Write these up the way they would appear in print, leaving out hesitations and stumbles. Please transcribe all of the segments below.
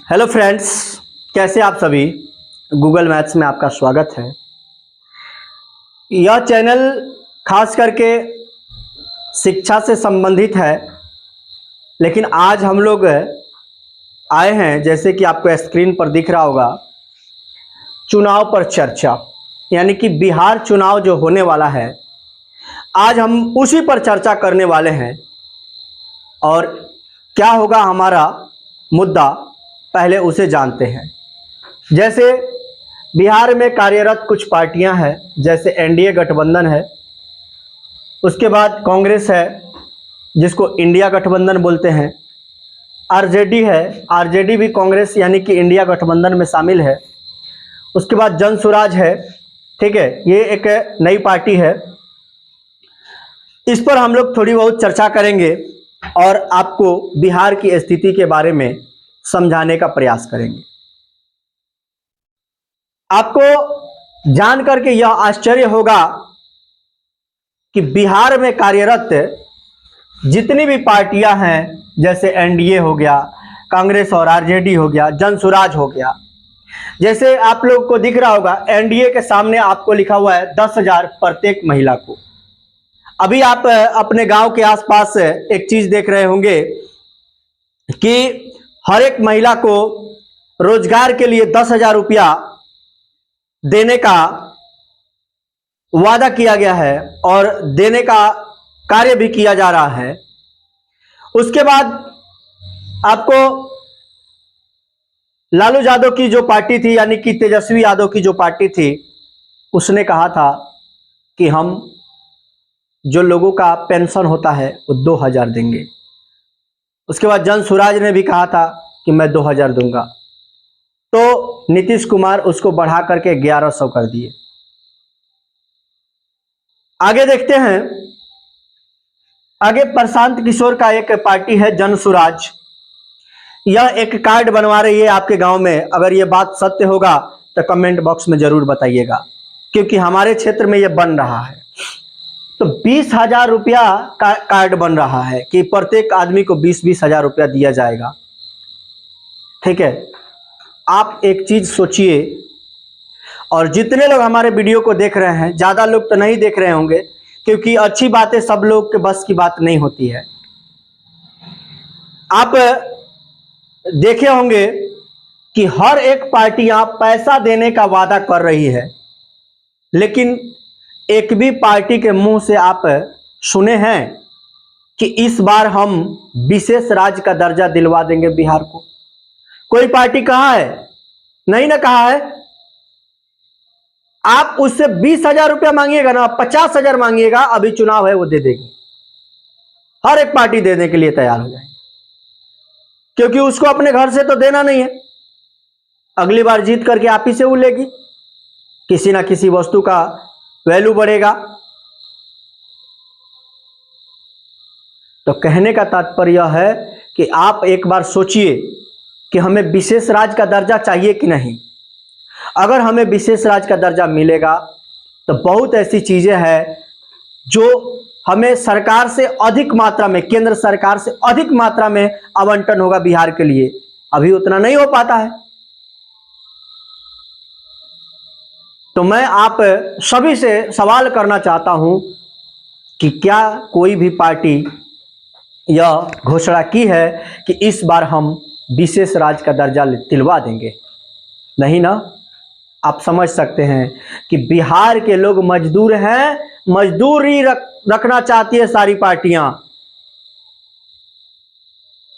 Hello friends, कैसे आप सभी। गूगल मैथ्स में आपका स्वागत है। यह चैनल खास करके शिक्षा से संबंधित है, लेकिन आज हम लोग आए हैं, जैसे कि आपको स्क्रीन पर दिख रहा होगा, चुनाव पर चर्चा। यानी कि बिहार चुनाव जो होने वाला है, आज हम उसी पर चर्चा करने वाले हैं। और क्या होगा हमारा मुद्दा, पहले उसे जानते हैं। जैसे बिहार में कार्यरत कुछ पार्टियां हैं, जैसे एनडीए गठबंधन है, उसके बाद कांग्रेस है जिसको इंडिया गठबंधन बोलते हैं, आरजेडी है, आरजेडी भी कांग्रेस यानी कि इंडिया गठबंधन में शामिल है। उसके बाद जन स्वराज है, ठीक है, ये एक नई पार्टी है। इस पर हम लोग थोड़ी बहुत चर्चा करेंगे और आपको बिहार की स्थिति के बारे में समझाने का प्रयास करेंगे। आपको जान करके यह आश्चर्य होगा कि बिहार में कार्यरत जितनी भी पार्टियां हैं, जैसे एनडीए हो गया, कांग्रेस और आरजेडी हो गया, जन स्वराज हो गया, जैसे आप लोग को दिख रहा होगा एनडीए के सामने आपको लिखा हुआ है 10,000 प्रत्येक महिला को। अभी आप अपने गांव के आसपास एक चीज देख रहे होंगे कि हर एक महिला को रोजगार के लिए 10,000 रुपया देने का वादा किया गया है और देने का कार्य भी किया जा रहा है। उसके बाद आपको लालू यादव की जो पार्टी थी, यानी कि तेजस्वी यादव की जो पार्टी थी, उसने कहा था कि हम जो लोगों का पेंशन होता है वो 2,000 देंगे। उसके बाद जन स्वराज ने भी कहा था कि मैं 2,000 दूंगा, तो नीतीश कुमार उसको बढ़ा करके 1,100 कर दिए। आगे देखते हैं, आगे प्रशांत किशोर का एक पार्टी है जन स्वराज। यह एक कार्ड बनवा रही है आपके गांव में। अगर यह बात सत्य होगा तो कमेंट बॉक्स में जरूर बताइएगा, क्योंकि हमारे क्षेत्र में यह बन रहा है। तो 20,000 रुपया का कार्ड बन रहा है कि प्रत्येक आदमी को 20-20 हजार रुपया दिया जाएगा। ठीक है, आप एक चीज सोचिए, और जितने लोग हमारे वीडियो को देख रहे हैं, ज्यादा लोग तो नहीं देख रहे होंगे क्योंकि अच्छी बातें सब लोग के बस की बात नहीं होती है। आप देखे होंगे कि हर एक पार्टियां पैसा देने का वादा कर रही है, लेकिन एक भी पार्टी के मुंह से आप सुने हैं कि इस बार हम विशेष राज्य का दर्जा दिलवा देंगे बिहार को? कोई पार्टी कहा है? नहीं ना कहा है। आप उससे 20,000 रुपया मांगिएगा ना, 50,000 मांगिएगा, अभी चुनाव है वो दे देगी। हर एक पार्टी देने के लिए तैयार हो जाएगी, क्योंकि उसको अपने घर से तो देना नहीं है। अगली बार जीत करके आप ही से वो लेगी, किसी ना किसी वस्तु का वैल्यू बढ़ेगा। तो कहने का तात्पर्य यह है कि आप एक बार सोचिए कि हमें विशेष राज्य का दर्जा चाहिए कि नहीं। अगर हमें विशेष राज्य का दर्जा मिलेगा तो बहुत ऐसी चीजें हैं जो हमें सरकार से अधिक मात्रा में, केंद्र सरकार से अधिक मात्रा में आवंटन होगा बिहार के लिए। अभी उतना नहीं हो पाता है। तो मैं आप सभी से सवाल करना चाहता हूं कि क्या कोई भी पार्टी यह घोषणा की है कि इस बार हम विशेष राज्य का दर्जा दिलवा देंगे? नहीं ना। आप समझ सकते हैं कि बिहार के लोग मजदूर हैं, मजदूरी रखना चाहती है सारी पार्टियां।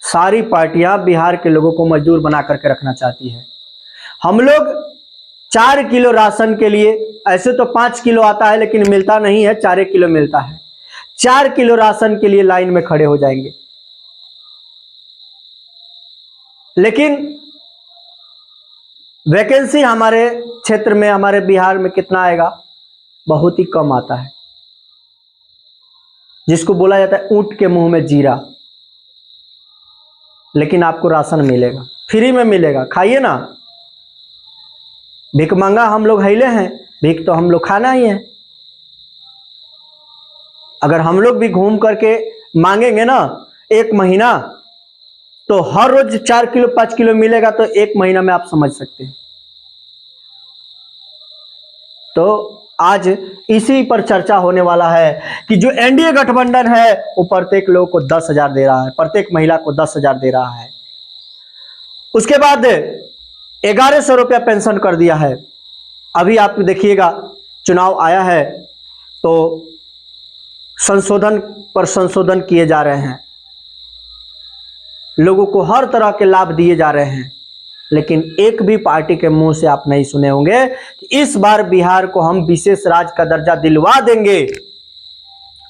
सारी पार्टियां बिहार के लोगों को मजदूर बना करके रखना चाहती है। हम लोग 4 किलो राशन के लिए, ऐसे तो 5 किलो आता है लेकिन मिलता नहीं है, 4 किलो मिलता है। 4 किलो राशन के लिए लाइन में खड़े हो जाएंगे, लेकिन वैकेंसी हमारे क्षेत्र में, हमारे बिहार में कितना आएगा? बहुत ही कम आता है, जिसको बोला जाता है ऊंट के मुंह में जीरा। लेकिन आपको राशन मिलेगा, फ्री में मिलेगा, खाइए ना। भीख मंगा हम लोग हैले हैं, भीख तो हम लोग खाना ही है। अगर हम लोग भी घूम करके मांगेंगे ना 1 महीना, तो हर रोज 4 किलो 5 किलो मिलेगा तो 1 महीना में आप समझ सकते हैं। तो आज इसी पर चर्चा होने वाला है कि जो एनडीए गठबंधन है वो प्रत्येक लोग को 10,000 दे रहा है, प्रत्येक महिला को 10,000 दे रहा है। उसके बाद 1100 रुपया पेंशन कर दिया है। अभी आप देखिएगा चुनाव आया है तो संशोधन पर संशोधन किए जा रहे हैं, लोगों को हर तरह के लाभ दिए जा रहे हैं, लेकिन एक भी पार्टी के मुंह से आप नहीं सुने होंगे कि इस बार बिहार को हम विशेष राज्य का दर्जा दिलवा देंगे।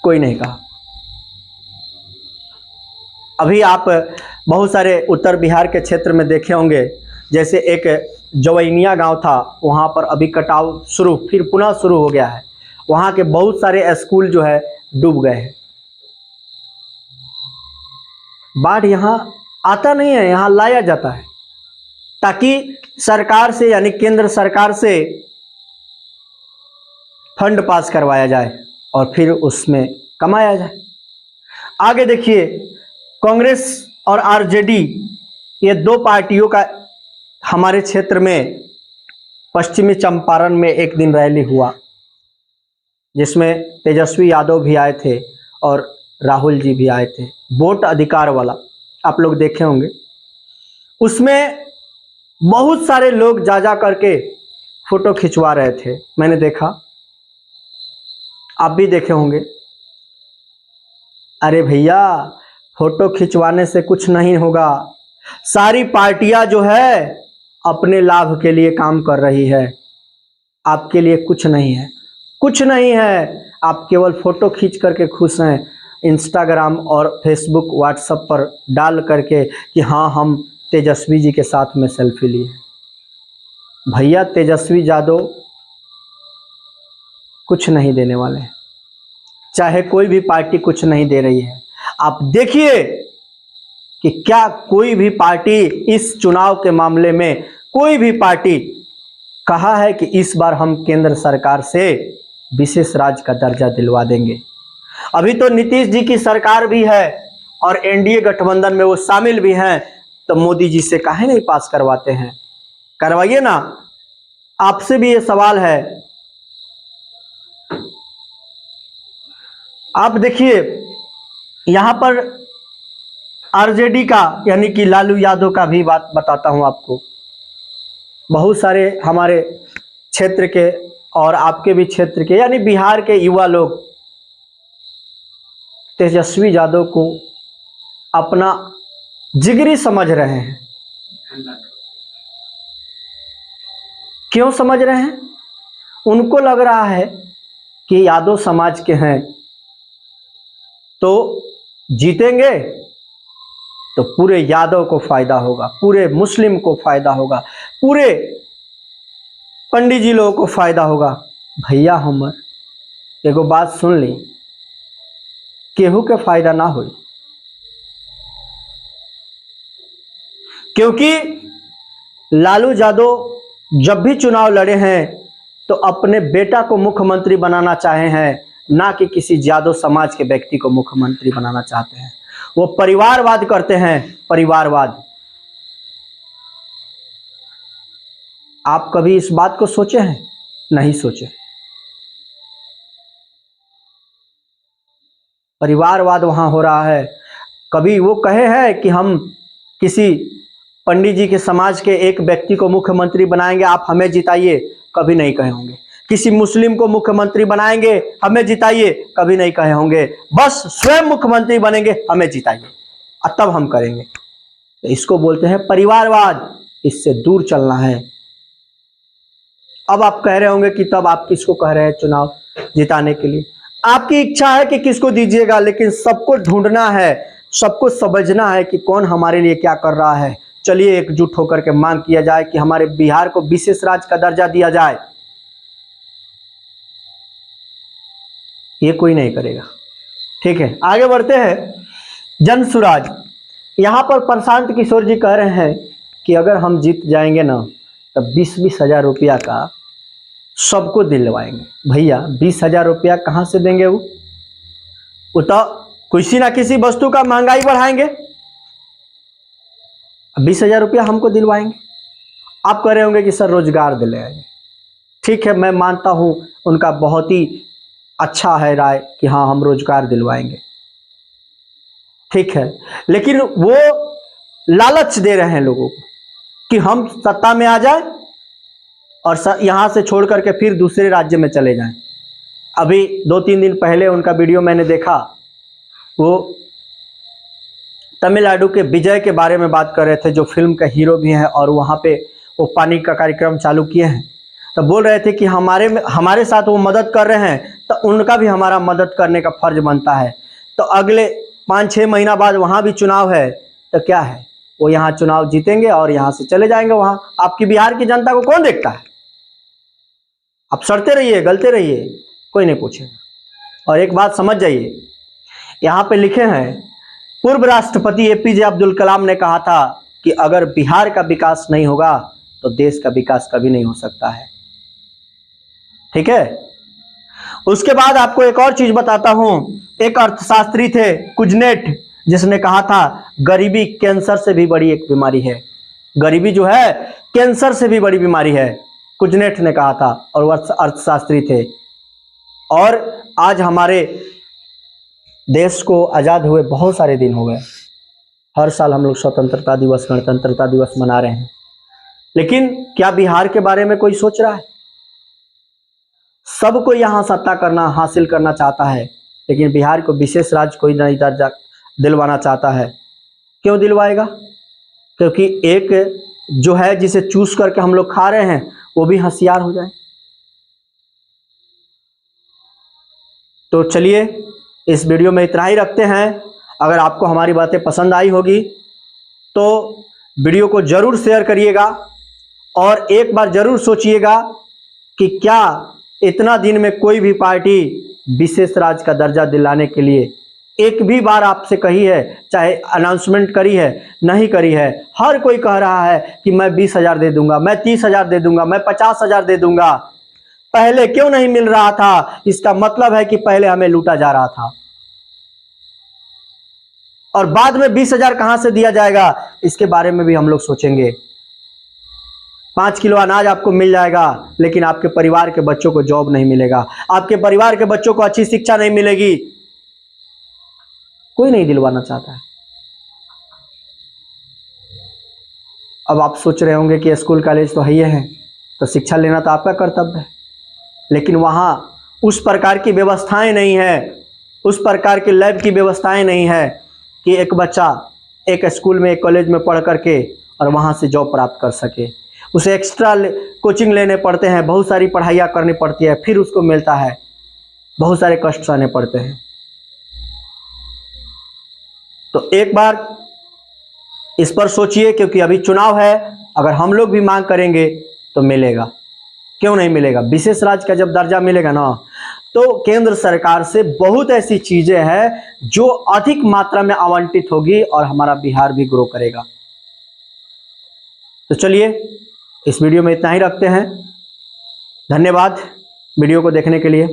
कोई नहीं कहा। अभी आप बहुत सारे उत्तर बिहार के क्षेत्र में देखे होंगे, जैसे एक जवैनिया गांव था, वहां पर अभी कटाव फिर पुनः शुरू हो गया है। वहां के बहुत सारे स्कूल जो है डूब गए हैं। बाढ़ यहां आता नहीं है, यहां लाया जाता है ताकि सरकार से यानी केंद्र सरकार से फंड पास करवाया जाए और फिर उसमें कमाया जाए। आगे देखिए, कांग्रेस और आरजेडी ये दो पार्टियों का हमारे क्षेत्र में पश्चिमी चंपारण में एक दिन रैली हुआ, जिसमें तेजस्वी यादव भी आए थे और राहुल जी भी आए थे। वोट अधिकार वाला आप लोग देखे होंगे। उसमें बहुत सारे लोग जा करके फोटो खिंचवा रहे थे, मैंने देखा, आप भी देखे होंगे। अरे भैया, फोटो खिंचवाने से कुछ नहीं होगा। सारी पार्टियां जो है अपने लाभ के लिए काम कर रही है, आपके लिए कुछ नहीं है, कुछ नहीं है। आप केवल फोटो खींच करके खुश हैं, इंस्टाग्राम और फेसबुक व्हाट्सएप पर डाल करके कि हाँ हम तेजस्वी जी के साथ में सेल्फी लिए। भैया, तेजस्वी यादव कुछ नहीं देने वाले हैं, चाहे कोई भी पार्टी कुछ नहीं दे रही है। आप देखिए कि क्या कोई भी पार्टी इस चुनाव के मामले में, कोई भी पार्टी कहा है कि इस बार हम केंद्र सरकार से विशेष राज्य का दर्जा दिलवा देंगे। अभी तो नीतीश जी की सरकार भी है और एनडीए गठबंधन में वो शामिल भी हैं, तो मोदी जी से काहे नहीं पास करवाते हैं? करवाइए ना। आपसे भी ये सवाल है। आप देखिए यहां पर आरजेडी का यानी कि लालू यादव का भी बात बताता हूं आपको। बहुत सारे हमारे क्षेत्र के और आपके भी क्षेत्र के यानी बिहार के युवा लोग तेजस्वी यादव को अपना जिगरी समझ रहे हैं। क्यों समझ रहे हैं? उनको लग रहा है कि यादव समाज के हैं तो जीतेंगे तो पूरे यादव को फायदा होगा, पूरे मुस्लिम को फायदा होगा, पूरे पंडित जी लोगों को फायदा होगा। भैया, हम एगो बात सुन ली, केहू के फायदा ना हो, क्योंकि लालू यादव जब भी चुनाव लड़े हैं तो अपने बेटा को मुख्यमंत्री बनाना चाहे हैं, ना कि किसी यादव समाज के व्यक्ति को मुख्यमंत्री बनाना चाहते हैं। वो परिवारवाद करते हैं, परिवारवाद। आप कभी इस बात को सोचे हैं? नहीं सोचे। परिवारवाद वहां हो रहा है। कभी वो कहे हैं कि हम किसी पंडित जी के समाज के एक व्यक्ति को मुख्यमंत्री बनाएंगे, आप हमें जिताइए? कभी नहीं कहे होंगे। किसी मुस्लिम को मुख्यमंत्री बनाएंगे, हमें जिताइए? कभी नहीं कहे होंगे। बस स्वयं मुख्यमंत्री बनेंगे, हमें जिताइए और तब हम करेंगे। इसको बोलते हैं परिवारवाद। इससे दूर चलना है। अब आप कह रहे होंगे कि तब आप किसको कह रहे हैं चुनाव जिताने के लिए? आपकी इच्छा है कि किसको दीजिएगा, लेकिन सबको ढूंढना है, सबको समझना है कि कौन हमारे लिए क्या कर रहा है। चलिए एकजुट होकर के मांग किया जाए कि हमारे बिहार को विशेष राज्य का दर्जा दिया जाए। ये कोई नहीं करेगा। ठीक है, आगे बढ़ते हैं। जन सुराज, यहां पर प्रशांत किशोर जी कह रहे हैं कि अगर हम जीत जाएंगे ना तो 20-20 हजार रुपया का सबको दिलवाएंगे। भैया, 20,000 रुपया कहां से देंगे? वो तो किसी ना किसी वस्तु का महंगाई बढ़ाएंगे। 20,000 रुपया हमको दिलवाएंगे। आप कह रहे होंगे कि सर रोजगार दिलाएंगे। ठीक है, मैं मानता हूं उनका बहुत ही अच्छा है राय कि हाँ हम रोजगार दिलवाएंगे, ठीक है, लेकिन वो लालच दे रहे हैं लोगों को कि हम सत्ता में आ जाए और यहां से छोड़ करके फिर दूसरे राज्य में चले जाएं। अभी 2-3 दिन पहले उनका वीडियो मैंने देखा, वो तमिलनाडु के विजय के बारे में बात कर रहे थे, जो फिल्म का हीरो भी हैं, और वहाँ पे वो पानी का कार्यक्रम चालू किए हैं। तो बोल रहे थे कि हमारे साथ वो मदद कर रहे हैं तो उनका भी हमारा मदद करने का फर्ज बनता है। तो अगले 5-6 महीना बाद वहाँ भी चुनाव है, तो क्या है, वो यहाँ चुनाव जीतेंगे और यहाँ से चले जाएंगे वहाँ। आपकी बिहार की जनता को कौन देखता है? आप सड़ते रहिए, गलते रहिए, कोई नहीं पूछेगा। और एक बात समझ जाइए, यहाँ पे लिखे हैं, पूर्व राष्ट्रपति APJ अब्दुल कलाम ने कहा था कि अगर बिहार का विकास नहीं होगा तो देश का विकास कभी नहीं हो सकता है, ठीक है। उसके बाद आपको एक और चीज बताता हूं। एक अर्थशास्त्री थे कुजनेट, जिसने कहा था गरीबी कैंसर से भी बड़ी एक बीमारी है। गरीबी जो है कैंसर से भी बड़ी बीमारी है, कुजनेट ने कहा था, और वो अर्थशास्त्री थे। और आज हमारे देश को आजाद हुए बहुत सारे दिन हो गए। हर साल हम लोग स्वतंत्रता दिवस, गणतंत्रता दिवस मना रहे हैं, लेकिन क्या बिहार के बारे में कोई सोच रहा है? सबको यहां सत्ता करना, हासिल करना चाहता है, लेकिन बिहार को विशेष राज्य कोई नहीं दर्जा दिलवाना चाहता है। क्यों दिलवाएगा? क्योंकि एक जो है जिसे चूस करके हम लोग खा रहे हैं वो भी होशियार हो जाए। तो चलिए इस वीडियो में इतना ही रखते हैं। अगर आपको हमारी बातें पसंद आई होगी तो वीडियो को जरूर शेयर करिएगा, और एक बार जरूर सोचिएगा कि क्या इतना दिन में कोई भी पार्टी विशेष राज्य का दर्जा दिलाने के लिए एक भी बार आपसे कही है? चाहे अनाउंसमेंट करी है, नहीं करी है। हर कोई कह रहा है कि मैं 20,000 दे दूंगा, मैं 30,000 दे दूंगा, मैं 50,000 दे दूंगा। पहले क्यों नहीं मिल रहा था? इसका मतलब है कि पहले हमें लूटा जा रहा था, और बाद में 20,000 कहां से दिया जाएगा इसके बारे में भी हम लोग सोचेंगे। 5 किलो अनाज आपको मिल जाएगा, लेकिन आपके परिवार के बच्चों को जॉब नहीं मिलेगा, आपके परिवार के बच्चों को अच्छी शिक्षा नहीं मिलेगी। कोई नहीं दिलवाना चाहता है। अब आप सोच रहे होंगे कि स्कूल कॉलेज तो है, तो शिक्षा लेना तो आपका कर्तव्य है, लेकिन वहां उस प्रकार की व्यवस्थाएं नहीं है, उस प्रकार के लैब की व्यवस्थाएं नहीं है कि एक बच्चा एक स्कूल में, एक कॉलेज में पढ़ करके और वहां से जॉब प्राप्त कर सके। उसे एक्स्ट्रा कोचिंग लेने पड़ते हैं, बहुत सारी पढ़ाइयाँ करनी पड़ती है, फिर उसको मिलता है, बहुत सारे कष्ट सहने पड़ते हैं। तो एक बार इस पर सोचिए, क्योंकि अभी चुनाव है। अगर हम लोग भी मांग करेंगे तो मिलेगा, क्यों नहीं मिलेगा? विशेष राज्य का जब दर्जा मिलेगा ना, तो केंद्र सरकार से बहुत ऐसी चीजें हैं जो अधिक मात्रा में आवंटित होगी और हमारा बिहार भी ग्रो करेगा। तो चलिए इस वीडियो में इतना ही रखते हैं। धन्यवाद वीडियो को देखने के लिए।